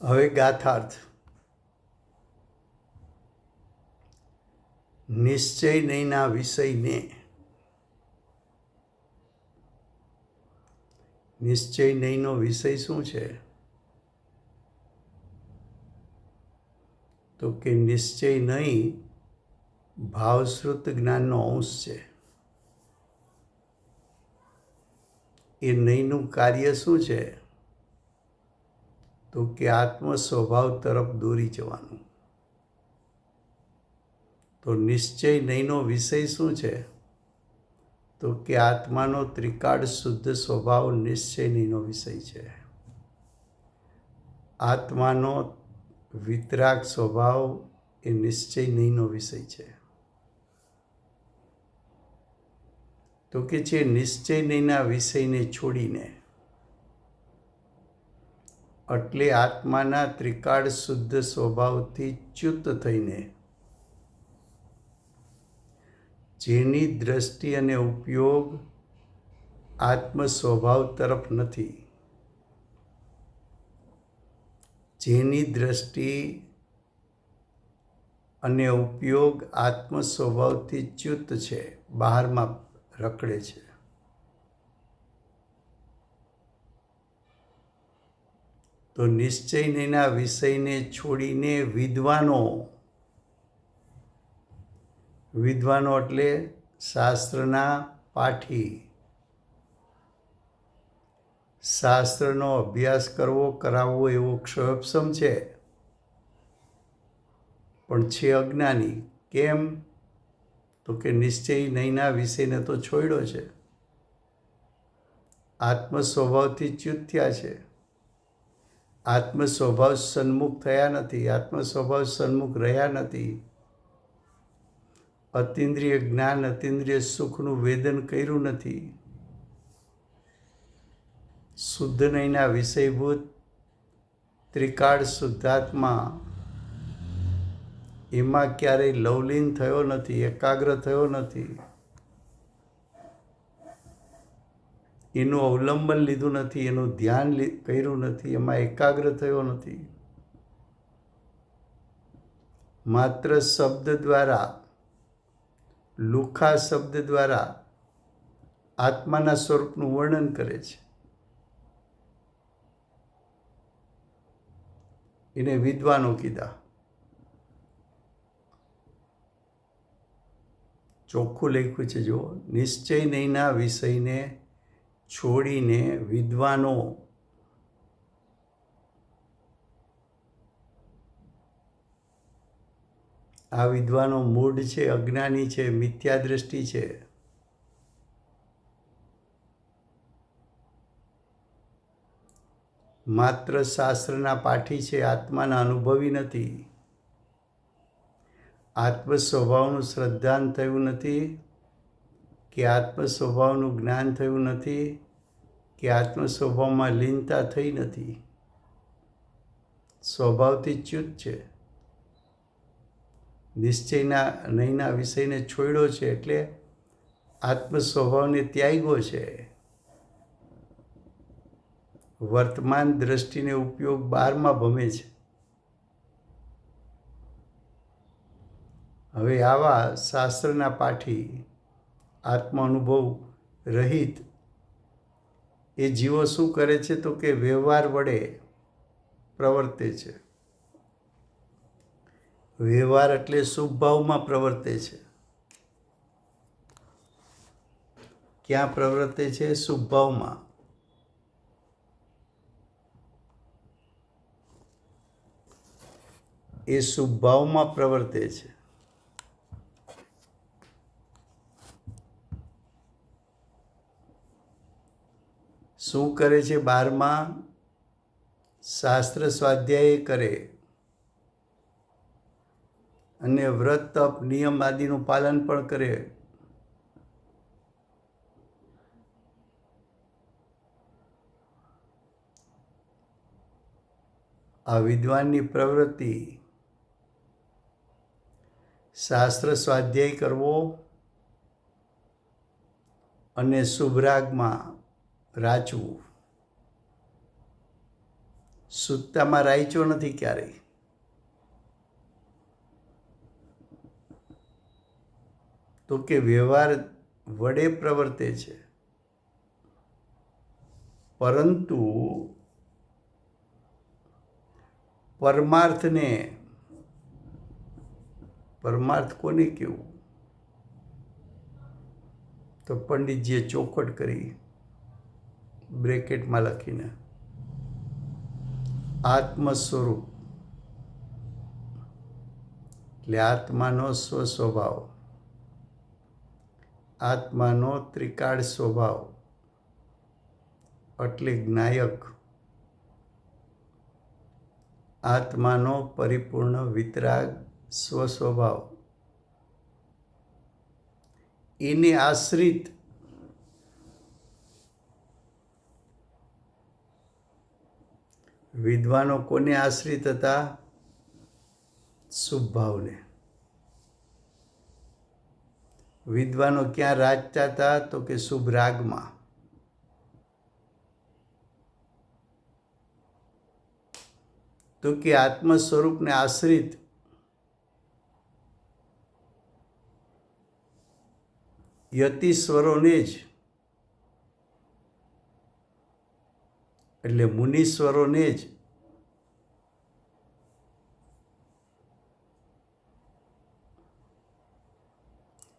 હવે ગાથાર્થ. નિશ્ચય નહીંના વિષયને. નિશ્ચય નહીંનો વિષય શું છે? તો કે નિશ્ચય નહીં ભાવશ્રુત જ્ઞાનનો અંશ છે. એ નહીંનું કાર્ય શું છે? તો કે આત્મ સ્વભાવ તરફ દોરી જવાનું. તો નિશ્ચય નહીંનો વિષય શું છે? તો કે આત્માનો ત્રિકાળ શુદ્ધ સ્વભાવ નિશ્ચય નહીંનો વિષય છે. આત્માનો વિતરાગ સ્વભાવ એ નિશ્ચય નહીંનો વિષય છે. તો કે જે નિશ્ચય નહીંના વિષયને છોડીને એટલે આત્માના ત્રિકાળ શુદ્ધ સ્વભાવથી ચ્યુત થઈને જેની દ્રષ્ટિ અને ઉપયોગ આત્મ સ્વભાવ તરફ નથી, જેની દ્રષ્ટિ અને ઉપયોગ આત્મ સ્વભાવથી ચ્યુત છે, બહારમાં રખડે છે. તો નિશ્ચય નહીંના વિષયને છોડીને વિદ્વાનો એટલે શાસ્ત્રના પાઠી, શાસ્ત્રનો અભ્યાસ કરવો કરાવવો એવો ક્ષયોપસમ છે, પણ છે અજ્ઞાની. કેમ? તો કે નિશ્ચય નહીંના વિષયને તો છોડ્યો છે, આત્મ સ્વભાવથી ચ્યુત થયા છે, આત્મ સ્વભાવ સન્મુખ થયા નથી, આત્મ સ્વભાવ સન્મુખ રહ્યા નથી. અતિન્દ્રિય જ્ઞાન અતિન્દ્રિય સુખનું વેદન કર્યું નથી. શુદ્ધ નહીંના વિષયભૂત ત્રિકાળ શુદ્ધાત્મા એમાં ક્યારેય લવલીન થયો નથી, એકાગ્ર થયો નથી, એનું અવલંબન લીધું નથી, એનું ધ્યાન કર્યું નથી, એમાં એકાગ્ર થયો નથી. માત્ર શબ્દ દ્વારા, લુખા શબ્દ દ્વારા આત્માના સ્વરૂપનું વર્ણન કરે છે. એને વિદ્વાનો કીધા. ચોખ્ખું લખ્યું છે જો, નિશ્ચય નહીંના વિષયને છોડીને વિદ્વાનો, આ વિદ્વાનો મૂઢ છે, અજ્ઞાની છે, મિથ્યા દ્રષ્ટિ છે. માત્ર શાસ્ત્રના પાઠી છે, આત્માના અનુભવી નથી. આત્મ સ્વભાવનું શ્રદ્ધાન થયું નથી, કે આત્મ સ્વભાવનું જ્ઞાન થયું નથી, કે આત્મ સ્વભાવમાં લીનતા થઈ નથી. સ્વભાવથી ચ્યુત છે. નિશ્ચયના નહીંના વિષયને છોડ્યો છે એટલે આત્મ સ્વભાવને ત્યાગ્યો છે. વર્તમાન દ્રષ્ટિને ઉપયોગ બહારમાં ભમે છે. હવે આવા શાસ્ત્રના પાઠી, આત્મ અનુભવ રહિત એ જીવો શું કરે છે? તો કે વ્યવહાર વડે પ્રવર્તે છે. વ્યવહાર એટલે શુભ ભાવમાં પ્રવર્તે છે. ક્યાં પ્રવર્તે છે? શુભ ભાવમાં. એ શુભ ભાવમાં પ્રવર્તે છે. શું કરે છે? બહારમાં શાસ્ત્ર સ્વાધ્યાય કરે અને વ્રત તપ નિયમ આદિનું પાલન પણ કરે. આ વિદ્વાનની પ્રવૃત્તિ શાસ્ત્ર સ્વાધ્યાય કરવો અને શુભરાગમાં રાચવું, સુત્તામાં રાયચો નથી ક્યારેય. તો કે વ્યવહાર વડે પ્રવર્તે છે, પરંતુ પરમાર્થ કોને કહેવું? તો પંડિતજીએ ચોખવટ કરી બ્રેકેટમાં લખીને, આત્મ સ્વરૂપ એટલે આત્માનો સ્વસ્વભાવ, આત્માનો ત્રિકાળ સ્વભાવ એટલે જ્ઞાયક, આત્માનો પરિપૂર્ણ વિતરાગ સ્વસ્વભાવ, એને આશ્રિત વિદ્વાનો કોને આશ્રિત હતા? શુભ ભાવને. વિદ્વાનો ક્યાં રાજતા હતા? તો કે શુભ રાગમાં. તો કે આત્મ સ્વરૂપને આશ્રિત યતિસ્વરોને જ એટલે મુનીશ્વરોને જ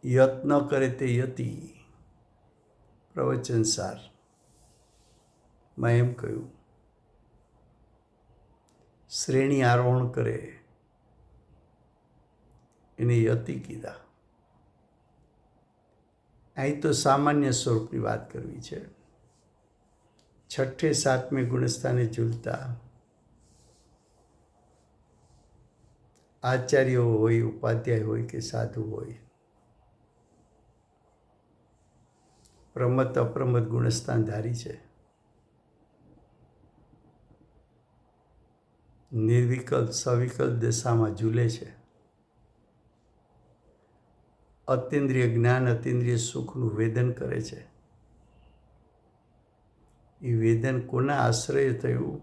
યત્ન કરે તે યતિ. પ્રવચન સારમાં એમ કહ્યું, શ્રેણી આરોહણ કરે એને યતિ કીધા. અહીં તો સામાન્ય સ્વરૂપની વાત કરવી છે. છઠ્ઠે સાતમે ગુણસ્થાને ઝૂલતા આચાર્ય હોય, ઉપાધ્યાય હોય કે સાધુ હોય, પ્રમત અપ્રમત ગુણસ્થાન ધારી છે. નિર્વિકલ્પ સવિકલ્પ દશામાં ઝૂલે છે. અતિન્દ્રિય જ્ઞાન અતિન્દ્રિય સુખનું વેદન કરે છે. એ વેદન કોના આશ્રય થયું?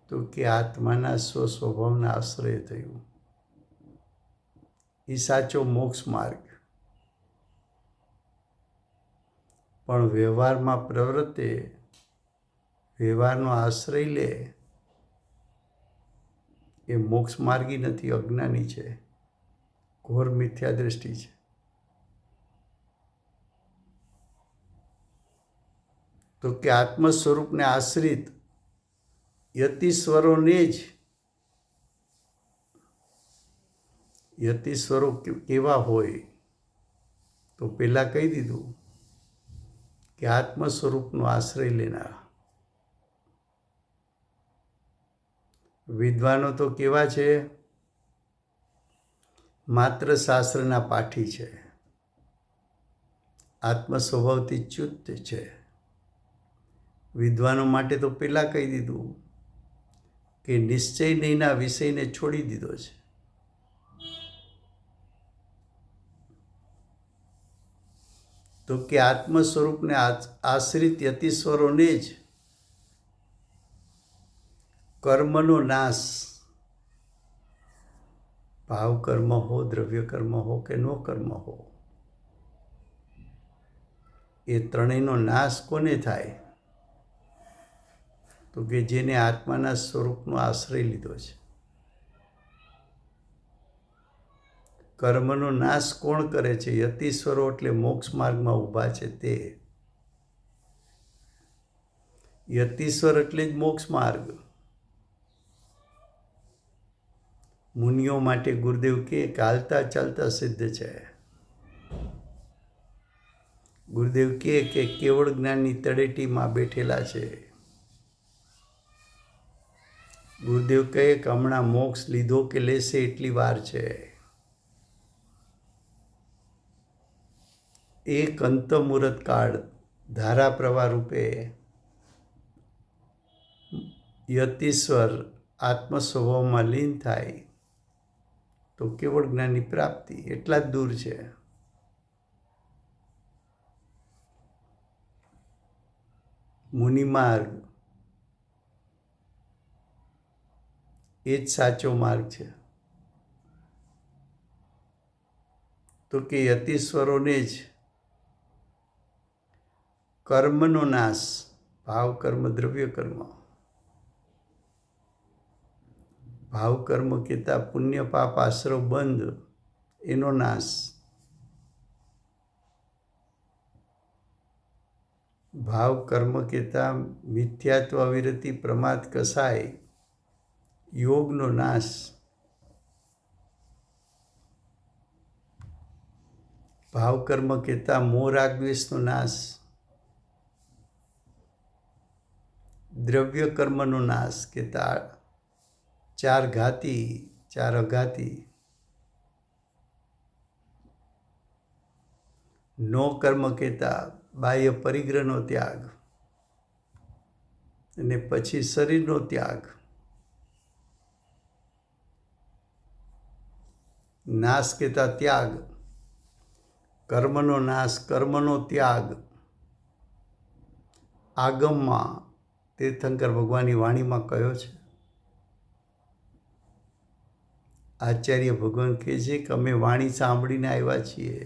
તો કે આત્માના સ્વસ્વભાવના આશ્રય થયું. એ સાચો મોક્ષ માર્ગ. પણ વ્યવહારમાં પ્રવૃત્તે, વ્યવહારનો આશ્રય લે એ મોક્ષ માર્ગી નથી, અજ્ઞાની છે, ઘોર મિથ્યા દ્રષ્ટિ છે. તો કે આત્મ સ્વરૂપને આશ્રિત યતિસ્વરોને જ, યતિસ્વરો કેવા હોય? તો પહેલાં કહી દીધું કે આત્મ સ્વરૂપનો આશ્રય લેનારા. વિદ્વાનો તો કેવા છે? માત્ર શાસ્ત્રના પાઠી છે, આત્મ સ્વભાવથી ચ્યુત છે. વિદ્વાનો માટે તો પહેલાં કહી દીધું કે નિશ્ચય નહીંના વિષયને છોડી દીધો છે. તો કે આત્મ સ્વરૂપને આશ્રિત યતિસ્વરોને જ કર્મનો નાશ, ભાવ કર્મ હો, દ્રવ્ય કર્મ હો કે નો કર્મ હો, એ ત્રણેયનો નાશ કોને થાય? તો કે જેને આત્માના સ્વરૂપનો આશ્રય લીધો છે. કર્મનો નાશ કોણ કરે છે? યતિસ્વરો એટલે મોક્ષ માર્ગમાં ઊભા છે તે. યતિસ્વર એટલે જ મોક્ષ માર્ગ. મુનિઓ માટે ગુરુદેવ કે હાલતા ચાલતા સિદ્ધ છે. ગુરુદેવ કે કેવળ જ્ઞાનની તળેટીમાં બેઠેલા છે. ગુરુદેવ કહે કે હમણાં મોક્ષ લીધો કે લેશે એટલી વાર છે. એક અંતમુહૂર્ત કાળ ધારા પ્રવાહ રૂપે યતિસ્વર આત્મ સ્વભાવમાં લીન થાય તો કેવળ જ્ઞાનની પ્રાપ્તિ એટલા જ દૂર છે. મુનિમાર્ગ એ જ સાચો માર્ગ છે. તો કે યતીશ્વરોને જ કર્મનો નાશ, ભાવ કર્મ દ્રવ્ય કર્મ, ભાવ કર્મ કહેતા પુણ્ય પાપ આશ્રવ બંધ, એનો નાશ, ભાવ કર્મ કહેતા મિથ્યાત્વ અવિરતિ પ્રમાદ કસાય યોગનો નાશ, ભાવ કર્મ કહેતા મોહ રાગ દ્વેષનો નાશ, દ્રવ્ય કર્મનો નાશ કહેતા ચાર ઘાતી, ચાર અઘાતી, નો કર્મ કહેતા બાહ્ય પરિગ્રહનો ત્યાગ અને પછી શરીરનો ત્યાગ, નાશ કહેતા ત્યાગ, કર્મનો નાશ, કર્મનો ત્યાગ. આગમમાં તીર્થંકર ભગવાનની વાણીમાં કયો છે. આચાર્ય ભગવાન કહે છે કે અમે વાણી સાંભળીને આવ્યા છીએ,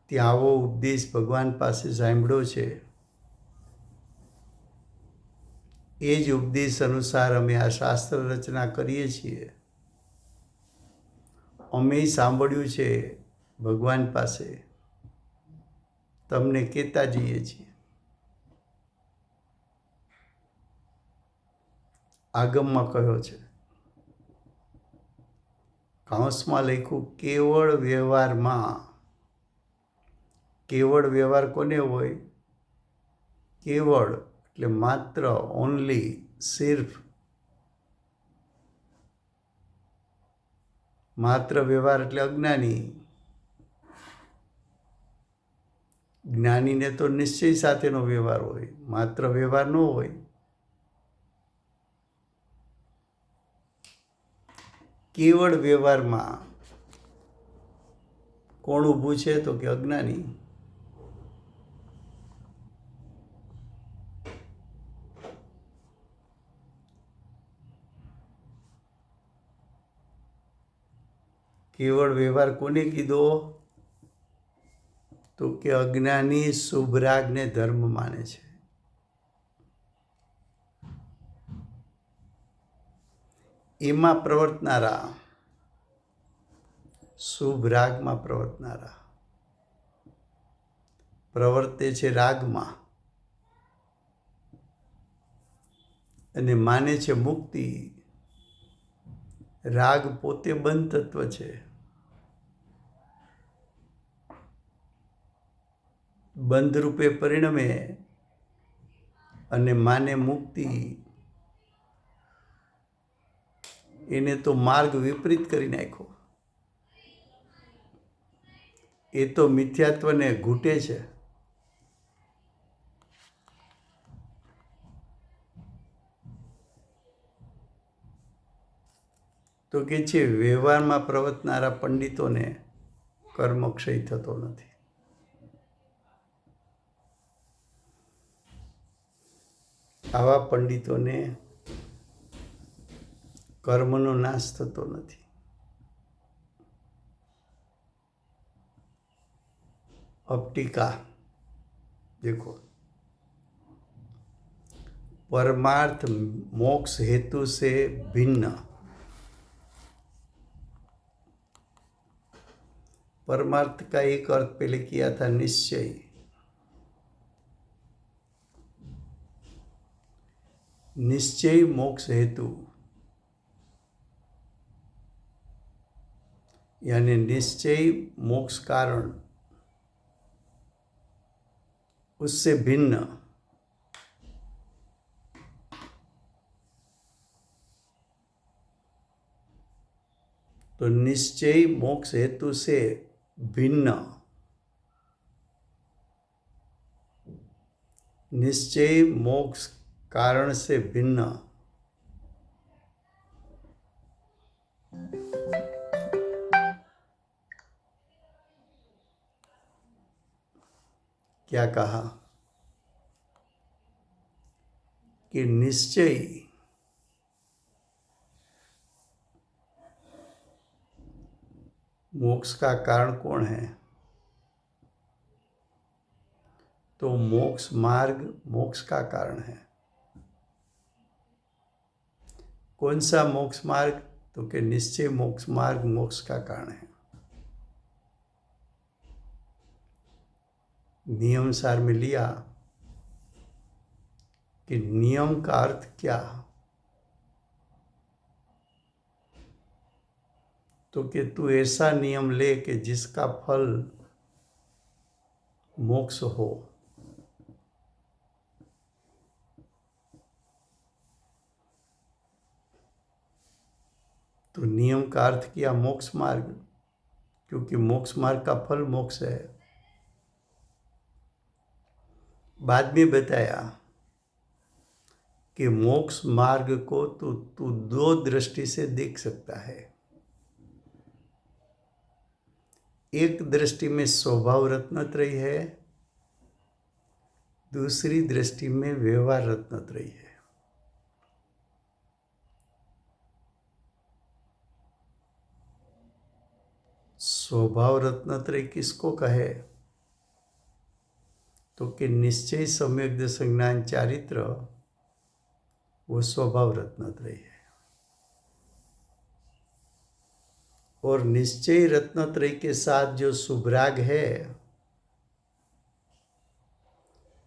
ત્યાં આવો ઉપદેશ ભગવાન પાસે સાંભળ્યો છે, એ જ ઉપદેશ અનુસાર અમે આ શાસ્ત્ર રચના કરીએ છીએ. અમે સાંભળ્યું છે ભગવાન પાસે, તમને કહેતા જઈએ છીએ. આગમમાં કયો છે, કૌંસમાં લખ્યું કેવળ વ્યવહારમાં. કેવળ વ્યવહાર કોને હોય? કેવળ એટલે માત્ર, ઓનલી, સિર્ફ. માત્ર વ્યવહાર એટલે અજ્ઞાની. જ્ઞાનીને તો નિશ્ચય સાથેનો વ્યવહાર હોય, માત્ર વ્યવહાર ન હોય. કેવળ વ્યવહારમાં કોણ ઊભું છે? તો કે અજ્ઞાની. કેવળ વ્યવહાર કોને કીધો? તો કે અજ્ઞાની શુભરાગને ધર્મ માને છે. એમાં પ્રવર્તનારા, શુભ રાગમાં પ્રવર્તનારા, પ્રવર્તે છે રાગમાં અને માને છે મુક્તિ. રાગ પોતે બંધ તત્વ છે. બંધ રૂપે પરિણમે અને માને મુક્તિ. એને તો માર્ગ વિપરીત કરી નાખ્યો. એ તો મિથ્યાત્વને ઘૂંટે છે. તો કે છે વ્યવહારમાં પ્રવર્તનારા પંડિતોને કર્મક્ષય થતો નથી. આવા પંડિતોને કર્મનો નાશ થતો નથી. अब टीका देखो, परमार्थ मोक्ष हेतु से भिन्न। परमार्थ का एक अर्थ पहले किया था निश्चय। निश्चय मोक्ष हेतु यानी निश्चय मोक्ष कारण, उससे भिन्न। तो निश्चय मोक्ष हेतु से भिन्न, निश्चय मोक्ष कारण से भिन्न। क्या कहा कि निश्चय मोक्ष का कारण कौन है? तो मोक्ष मार्ग मोक्ष का कारण है। कौन सा मोक्ष मार्ग? तो कि निश्चय मोक्ष मार्ग मोक्ष का कारण है। नियम सार में लिया कि नियम का अर्थ क्या? तो कि तू ऐसा नियम ले कि जिसका फल मोक्ष हो। तो नियम का अर्थ किया मोक्ष मार्ग, क्योंकि मोक्ष मार्ग का फल मोक्ष है। बाद में बताया कि मोक्ष मार्ग को तू दो दृष्टि से देख सकता है। एक दृष्टि में स्वभाव रत्नत्रयी है, दूसरी दृष्टि में व्यवहार रत्नत्रयी है। स्वभाव रत्नत्रयी किसको कहे? तो कि निश्चय सम्यक दर्शन संज्ञान चारित्र वो स्वभाव रत्नत्रयी है। और निश्चय रत्नत्रयी के साथ जो सुभराग है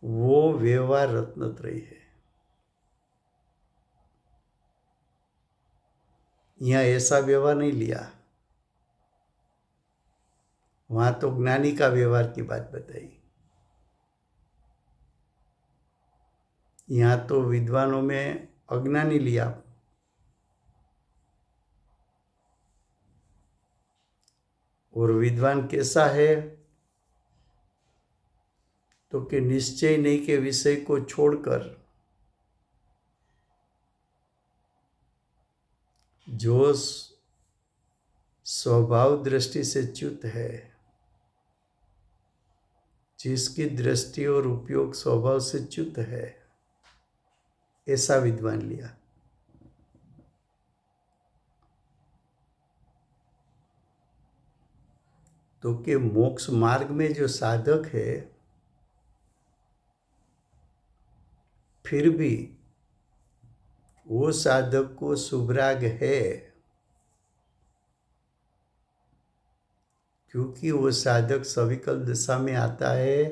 वो व्यवहार रत्नत्रयी है। यहाँ ऐसा व्यवहार नहीं लिया, वहां तो ज्ञानी का व्यवहार की बात बताई। यहाँ तो विद्वानों में अज्ञानी लिया। और विद्वान कैसा है? तो कि निश्चय नहीं के विषय को छोड़कर जो स्वभाव दृष्टि से च्युत है, जिसकी दृष्टि और उपयोग स्वभाव से च्युत है, ऐसा विद्वान लिया। तो कि मोक्ष मार्ग में जो साधक है फिर भी वो साधक को सुभराग है, क्योंकि वो साधक सविकल दशा में आता है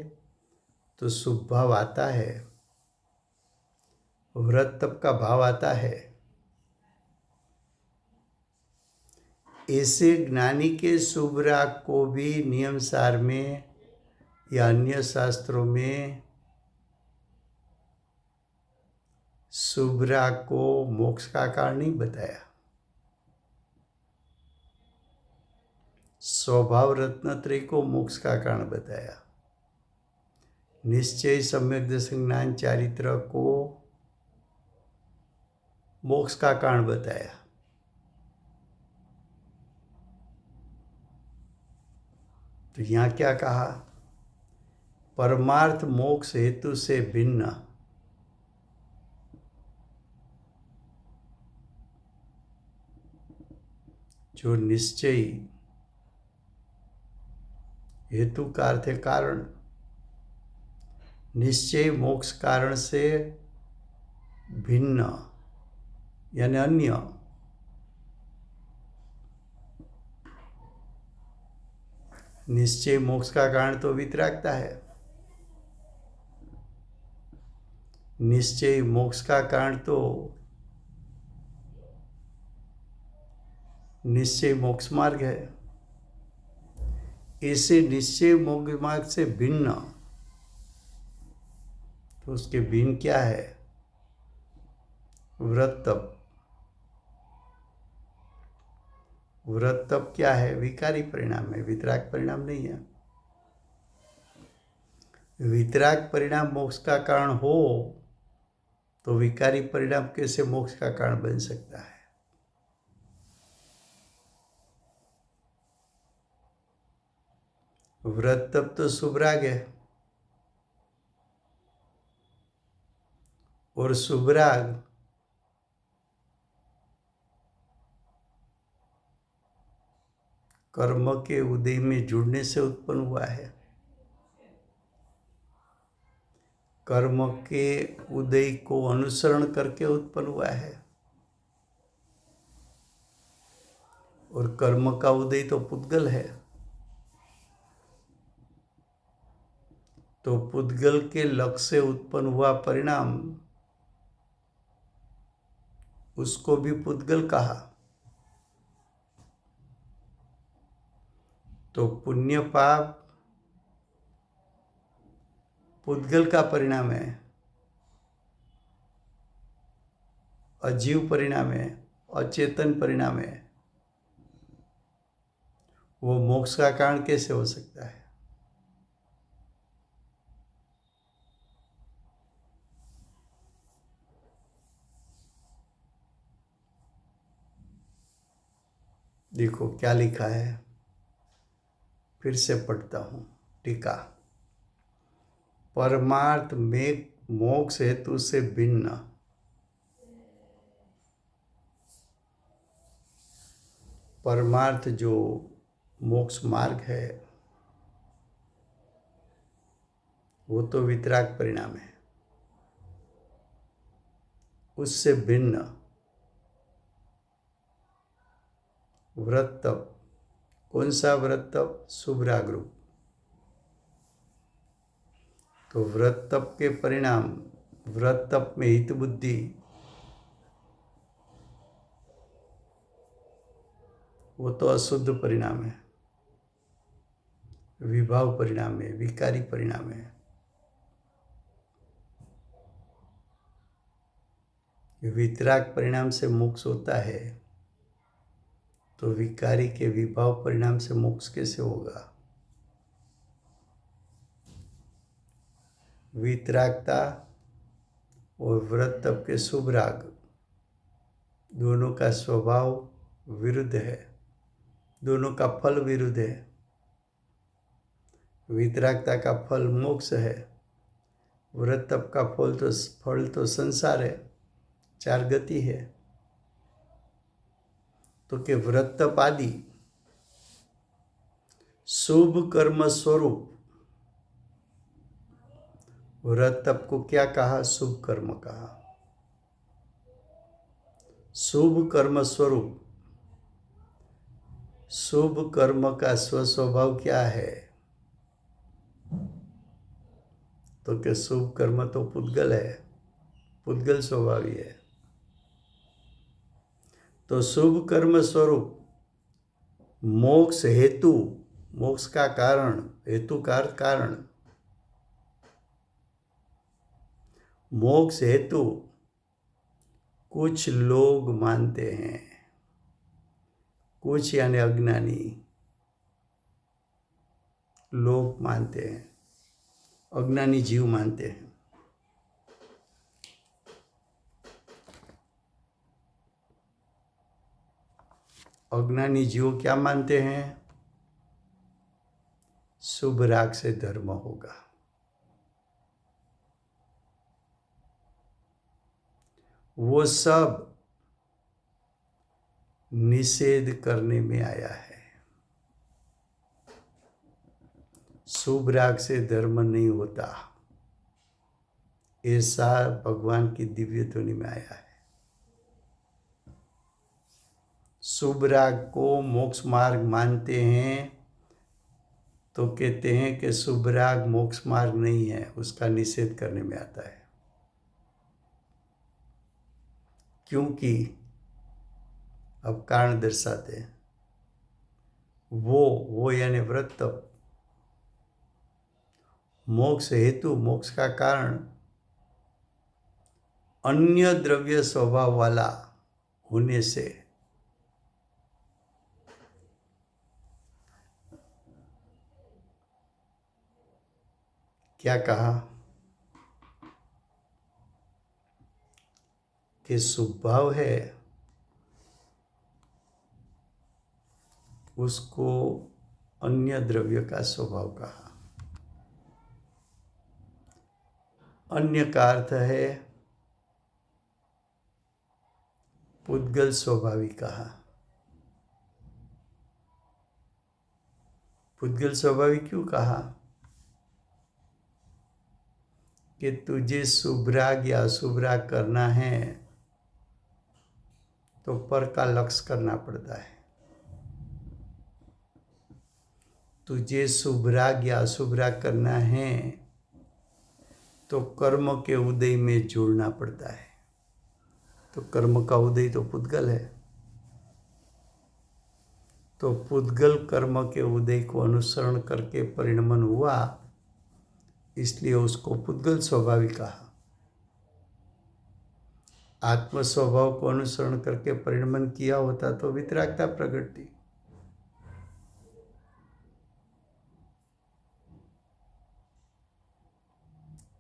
तो शुभ भाव आता है, व्रत तप का भाव आता है। ऐसे ज्ञानी के शुभराग को भी नियम सार में या अन्य शास्त्रों में शुभराग को मोक्ष का कारण नहीं बताया। स्वभाव रत्नत्रयी को मोक्ष का कारण बताया। निश्चय सम्यक दर्शन ज्ञान चारित्र को मोक्ष का कारण बताया। तो यहाँ क्या कहा? परमार्थ मोक्ष हेतु से भिन्न जो निश्चय हेतु का अर्थ है कारण, निश्चय मोक्ष कारण से भिन्न यानी अन्य। निश्चय मोक्ष का कारण तो वितरागता है, निश्चय मोक्ष का कारण तो निश्चय मोक्ष मार्ग है। ऐसे निश्चय मोक्ष मार्ग से भिन्न, तो उसके भिन्न क्या है? व्रत तप। व्रत तप क्या है? विकारी परिणाम है, वितराग परिणाम नहीं है। वितराग परिणाम मोक्ष का कारण हो तो विकारी परिणाम कैसे मोक्ष का कारण बन सकता है? व्रत तप तो शुभराग है, और शुभराग कर्म के उदय में जुड़ने से उत्पन्न हुआ है, कर्म के उदय को अनुसरण करके उत्पन्न हुआ है, और कर्म का उदय तो पुद्गल है। तो पुद्गल के लक्ष्य से उत्पन्न हुआ परिणाम, उसको भी पुद्गल कहा। तो पुण्य पाप पुद्गल का परिणाम है, अजीव परिणाम है, अचेतन परिणाम है। वो मोक्ष का कारण कैसे हो सकता है? देखो क्या लिखा है, फिर से पढ़ता हूं टीका। परमार्थ में मोक्ष हेतु से भिन्न परमार्थ जो मोक्ष मार्ग है वो तो वितराग परिणाम है। उससे भिन्न व्रत तप। कौन सा व्रत तप? शुभ राग रूप। तो व्रत तप के परिणाम, व्रत तप में हित बुद्धि, वो तो अशुद्ध परिणाम है, विभाव परिणाम है, विकारी परिणाम है। वितराग परिणाम से मोक्ष होता है, तो विकारी के विभाव परिणाम से मोक्ष कैसे होगा? वितरागता और व्रत तप के शुभ राग दोनों का स्वभाव विरुद्ध है, दोनों का फल विरुद्ध है। वितरागता का फल मोक्ष है, व्रत तप का फल तो संसार है, चार गति है। तो के व्रत तप आदि शुभ कर्म स्वरूप, व्रत तप को क्या कहा? शुभ कर्म कहा। शुभ कर्म स्वरूप, शुभ कर्म का स्वस्वभाव क्या है? तो क्या शुभ कर्म तो पुद्गल है, पुद्गल स्वभावी है। तो शुभ कर्म स्वरूप मोक्ष हेतु, मोक्ष का कारण, हेतु का कारण, मोक्ष हेतु कुछ लोग मानते हैं, कुछ यानी अज्ञानी लोग मानते हैं, अज्ञानी जीव मानते हैं। अज्ञानी जीव क्या मानते हैं? शुभ राग से धर्म होगा। वो सब निषेध करने में आया है। शुभ राग से धर्म नहीं होता, ऐसा भगवान की दिव्य ध्वनि में आया है। शुभ राग को मोक्ष मार्ग मानते हैं तो कहते हैं कि शुभ राग मोक्ष मार्ग नहीं है, उसका निषेध करने में आता है। क्योंकि अब कारण दर्शाते हैं, वो यानी व्रत तप मोक्ष हेतु, मोक्ष का कारण अन्य द्रव्य स्वभाव वाला होने से क्या कहा कि स्वभाव है, उसको अन्य द्रव्य का स्वभाव कहा। अन्य का अर्थ है पुद्गल स्वभावी कहा। पुद्गल स्वभावी क्यों कहा? कि तुझे शुभराग या अशुभराग करना है तो पर का लक्ष्य करना पड़ता है। तुझे शुभराग या अशुभराग करना है तो कर्म के उदय में जोड़ना पड़ता है। तो कर्म का उदय तो पुद्गल है। तो पुद्गल कर्म के उदय को अनुसरण करके परिणमन हुआ, इसलिए उसको पुद्गल स्वभावी कहा। आत्म स्वभाव को अनुसरण करके परिणमन किया होता तो वितरागता प्रगटती।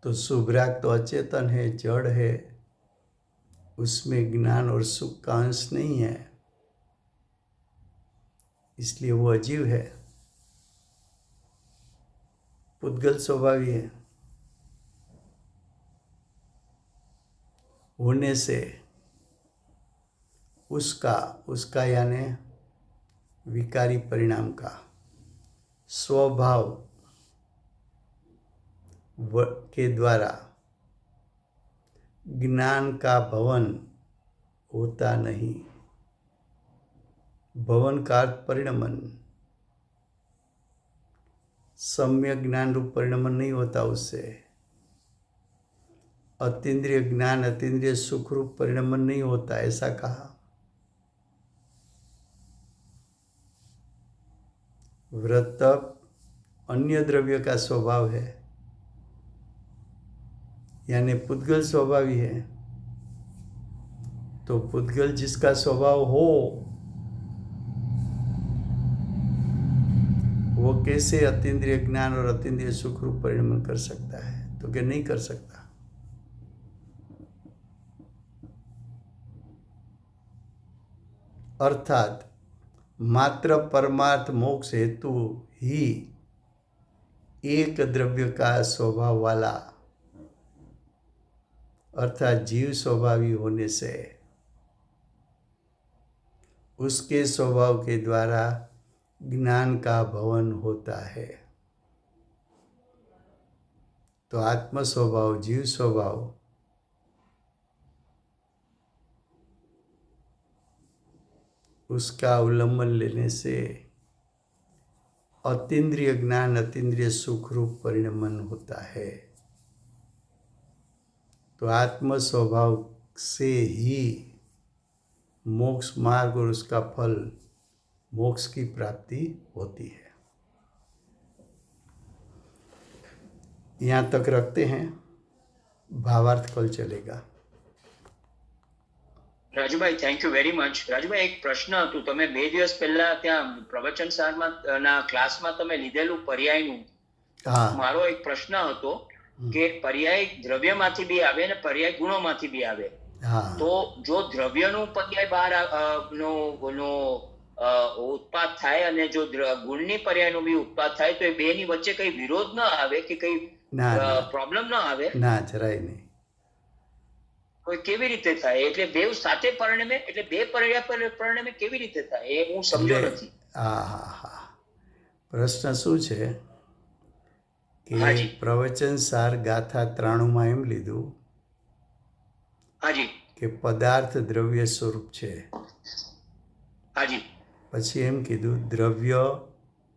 तो शुभराग तो अचेतन है, जड़ है, उसमें ज्ञान और सुख का अंश नहीं है, इसलिए वो अजीव है। पुद्गल स्वभावी है होने से उसका यानी विकारी परिणाम का स्वभाव के द्वारा ज्ञान का भवन होता नहीं। भवन का अर्थ परिणमन। सम्यक ज्ञान रूप परिणमन नहीं होता उससे। अतीन्द्रिय ज्ञान, अतीन्द्रिय सुख रूप परिणमन नहीं होता, ऐसा कहा। व्रत अन्य द्रव्य का स्वभाव है, यानी पुद्गल स्वभावी है। तो पुद्गल जिसका स्वभाव हो वो कैसे अतीन्द्रिय ज्ञान और अतीन्द्रिय सुख रूप परिणमन कर सकता है? तो क्या नहीं कर सकता। अर्थात मात्र परमार्थ मोक्ष हेतु ही एक द्रव्य का स्वभाव वाला अर्थात जीव स्वभावी होने से उसके स्वभाव के द्वारा ज्ञान का भवन होता है। तो आत्म स्वभाव, जीव स्वभाव उसका अवलंबन लेने से अतीन्द्रिय ज्ञान, अतीन्द्रिय सुख रूप परिणमन होता है। तो आत्म स्वभाव से ही मोक्ष मार्ग और उसका फल मोक्ष की प्राप्ति होती है। यहाँ तक रखते हैं, भावार्थ कल चलेगा। Rajubhai, thank you very much. Rajubhai, એક પ્રશ્ન હતું. તમે 2 દિવસ પહેલા ત્યાં પ્રવચન સારમાં ના ક્લાસમાં તમે લીધેલું પર્યાયનું. મારો એક પ્રશ્ન હતો કે પર્યાય દ્રવ્યમાંથી બી આવે ને પર્યાય ગુણોમાંથી બી આવે. તો જો દ્રવ્યનું પર્યાય બહાર નો ઉત્પાદ થાય અને જો ગુણની પર્યાયનો બી ઉત્પાદ થાય તો એ બેની વચ્ચે કઈ વિરોધ ન આવે કે કઈ પ્રોબ્લેમ ન આવે? ના, જરાય નહીં. કેવી રીતે થાય? એટલે બે સાથે પરિણમે, એટલે બે પર્યાય પરિણમે કેવી રીતે થાય એ હું સમજો નથી. પ્રશ્ન શું છે કે પ્રવચન સાર ગાથા 93 એમ લીધું હાજી કે પદાર્થ દ્રવ્ય સ્વરૂપ છે. હાજી. પછી એમ કીધું દ્રવ્ય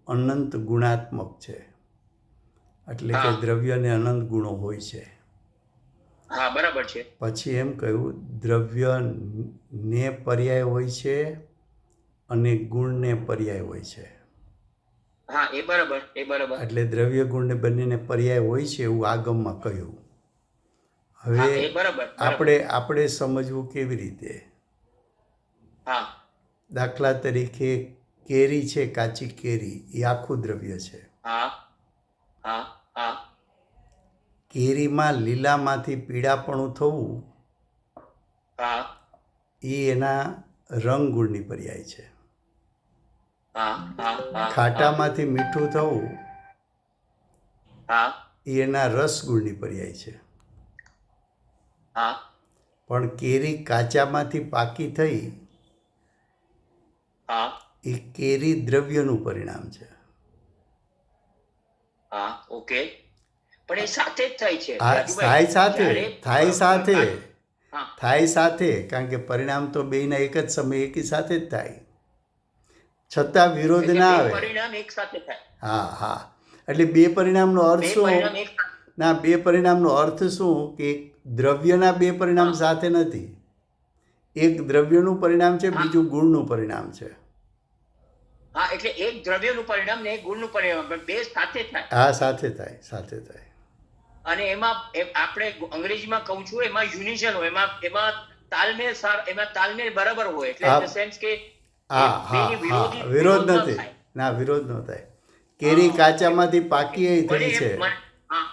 અનંત ગુણાત્મક છે, એટલે કે દ્રવ્યને અનંત ગુણો હોય છે. હા, બરાબર છે. પછી એમ કહ્યું દ્રવ્યને પર્યાય હોય છે અને ગુણને પર્યાય હોય છે. હા, એ બરાબર, એ બરાબર. એટલે દ્રવ્ય ગુણને બંનેને પર્યાય હોય છે એવું આગમમાં કહ્યું. હવે આપણે સમજવું કેવી રીતે? હા. દાખલા તરીકે કેરી છે, કાચી કેરી એ આખું દ્રવ્ય છે. હા હા હા. કેરીમાં લીલામાંથી પીળાપણું થવું એ એના રંગ ગુણની પર્યાય છે. ખાટામાંથી મીઠું થવું એ એના રસ ગુણની પર્યાય છે. પણ કેરી કાચામાંથી પાકી થઈ એ કેરી દ્રવ્યનું પરિણામ છે. હા, ઓકે. પણ એ સાથે જ થાય છે હા, રાજુભાઈ. થાય સાથે હા, થાય સાથે, કારણ કે પરિણામ તો બેયના એક જ સમયે એકી સાથે જ થાય, છતાં વિરોધ એટલે ના બે આવે. પરિણામ એક સાથે થાય. હા, એટલે બે પરિણામનો અર્થ બે શું? પરિણામ એક ના, બે પરિણામનો અર્થ શું કે એક દ્રવ્યના બે પરિણામ હા, સાથે નથી. એક દ્રવ્યનું પરિણામ છે, હા, બીજું ગુણનું પરિણામ છે. હા, એટલે એક દ્રવ્યનું પરિણામ ને એક ગુણનું પરિણામ, પણ બે સાથે થાય. હા, સાથે થાય. અને એમાં આપણે અંગ્રેજીમાં કહું છું, એમાં યુનિઝન હોય, એમાં તાલમેલ બરાબર હોય, એટલે ઇન ધ સેન્સ કે બેની વિરોધ વિરોધ ન નથી. થાય. ના, વિરોધ ન થાય. કેરી કાચામાંથી પાકી થઈ છે હા,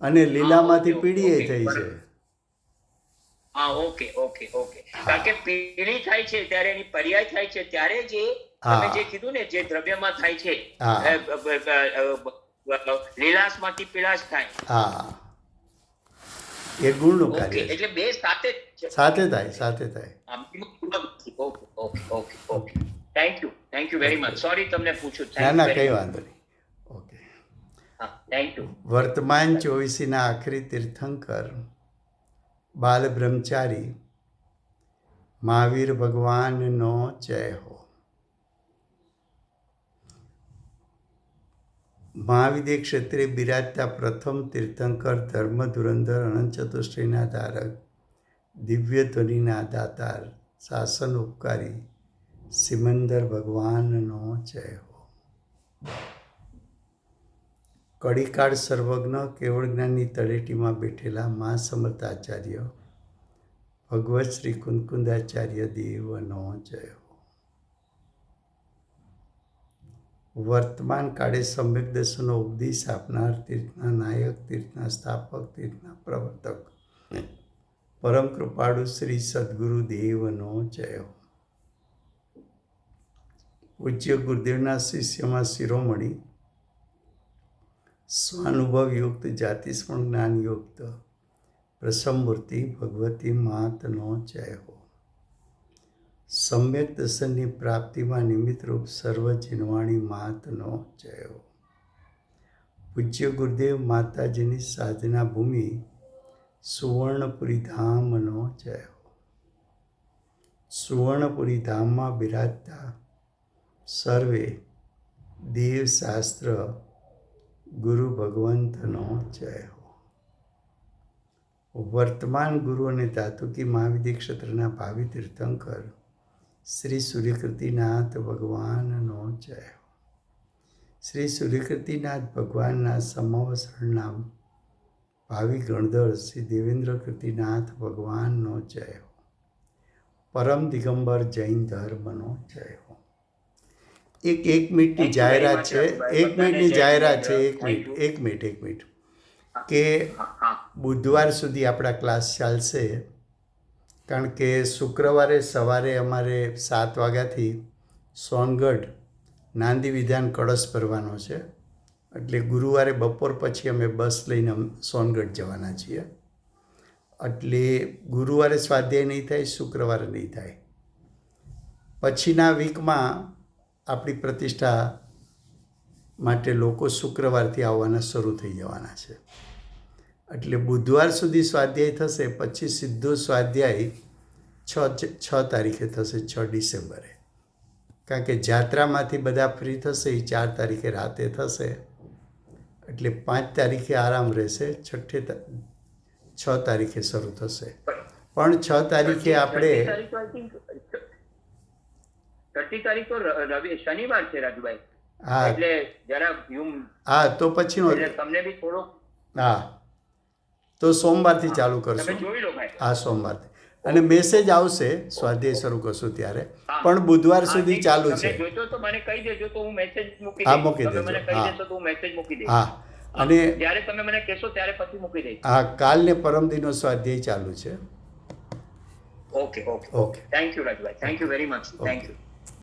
અને હા, લીલામાંથી ઓકે, પીળી ઓકે, થઈ છે. બરાબર. હા, ઓકે. કારણ કે પીળી થાય છે ત્યારે એની પર્યાય થાય છે ત્યારે જે તમે જે કીધું ને, જે દ્રવ્યમાં થાય છે, લીલાશમાંથી પીળાશ થાય. હા, એ ગુણનું ઓકે, કાર્ય છે. એટલે બે સાથે જ સાથે થાય. Okay. Thank you very much. Sorry તમને પૂછ્યું. ના, થેન્ક યુ કંઈ વેરી મચ. વાંધો નહીં. ઓકે. હા, થેન્ક યુ. વર્તમાન ચોવીસીના આખરી તીર્થંકર બાલ બ્રહ્મચારી મહાવીર ભગવાનનો જય હો. મહાવિદ્ય ક્ષેત્રે બિરાજતા પ્રથમ તીર્થંકર, ધર્મ ધુરંધર, અનંત ચતુષ્ટયના ધારક, દિવ્ય ધ્વનિના દાતાર, શાસન ઉપકારી સિમંદર ભગવાનનો જય હો. કડીકાળ સર્વજ્ઞ કેવળ જ્ઞાનની તળેટીમાં બેઠેલા મા સમર્થાચાર્ય ભગવત શ્રી કુંદકુંદાચાર્ય દેવનો જય હો. વર્તમાન કાળે સમ્યક દર્શનનો ઉપદેશ આપનાર, તીર્થના નાયક, તીર્થના સ્થાપક, તીર્થના પ્રવર્તક, પરમ કૃપાળુ શ્રી સદગુરુ દેવનો જય હો. પૂજ્ય ગુરુદેવના શિષ્યમાં શિરોમણી, સ્વાનુભવ યુક્ત, જાતિસ્મરણ જ્ઞાન યુક્ત પ્રસમમૂર્તિ ભગવતી માતનો જય હો. સમ્યક દર્શનની પ્રાપ્તિમાં નિમિત્તરૂપ સર્વ જીનવાણી માતનો જય હો. પૂજ્ય ગુરુદેવ માતાજીની સાધના ભૂમિ સુવર્ણપુરી ધામનો જય હો. સુવર્ણપુરી ધામમાં બિરાજતા સર્વે દેવ શાસ્ત્ર ગુરુ ભગવંતનો જય હો. વર્તમાન ગુરુ અને ધાતુકી મહાવિદ્ય ક્ષેત્રના ભાવિ તીર્થંકર શ્રી સૂર્યકૃતિનાથ ભગવાનનો જય હો. શ્રી સૂર્યકૃતિનાથ ભગવાનના સમવસરણના ભાવિ ગણધર શ્રી દેવેન્દ્ર કૃતિનાથ ભગવાનનો જય હો. પરમ દિગંબર જૈન ધર્મનો જય હો. એક મિનિટની જાહેરાત છે. એક મિનિટ કે બુધવાર સુધી આપણા ક્લાસ ચાલશે, કારણ કે શુક્રવારે સવારે અમારે 7 વાગ્યાથી સોનગઢ નાંદી વિધાન કળશ ભરવાનો છે, એટલે ગુરુવારે બપોર પછી અમે બસ લઈને સોનગઢ જવાના છીએ. એટલે ગુરુવારે સ્વાધ્યાય નહીં થાય, શુક્રવારે નહીં થાય. પછીના વીકમાં આપણી પ્રતિષ્ઠા માટે લોકો શુક્રવારથી આવવાના શરૂ થઈ જવાના છે. એટલે બુધવાર સુધી સ્વાધ્યાય થશે, પછી સીધો સ્વાધ્યાય 6 તારીખે થશે, 6 ડિસેમ્બરે. કારણ કે જાત્રામાંથી બધા ફ્રી થશે એ 4 તારીખે રાતે થશે, એટલે 5 તારીખે આરામ રહેશે, 6 તારીખે શરૂ થશે. પણ 6 તારીખે આપણે 30 તારીખ તો શનિવાર છે રાજુભાઈ. હા, એટલે જરા હા, તો પછીનો તમને બી થોડો. હા, તો સોમવારથી ચાલુ કરશું. તમે જોઈ લો ભાઈ. હા, સોમવારથી. અને મેસેજ આવશે સ્વાધ્યાય શરૂ કરશું ત્યારે, પણ બુધવાર સુધી ચાલુ છે. જોઈતો તો મને કહી દેજો, તો હું મેસેજ મૂકી હા, દઈશ. મૂકી તમે મને દેજો. કહી હા, દેશો તો હું મેસેજ મૂકી દઈશ. હા. અને જ્યારે તમે મને કહેશો ત્યારે પછી મૂકી દઈશ. હા, કાલ ને પરમદિનો સ્વાધ્યાય ચાલુ છે. Okay. Thank you Rajubhai. Thank you very much. Thank you.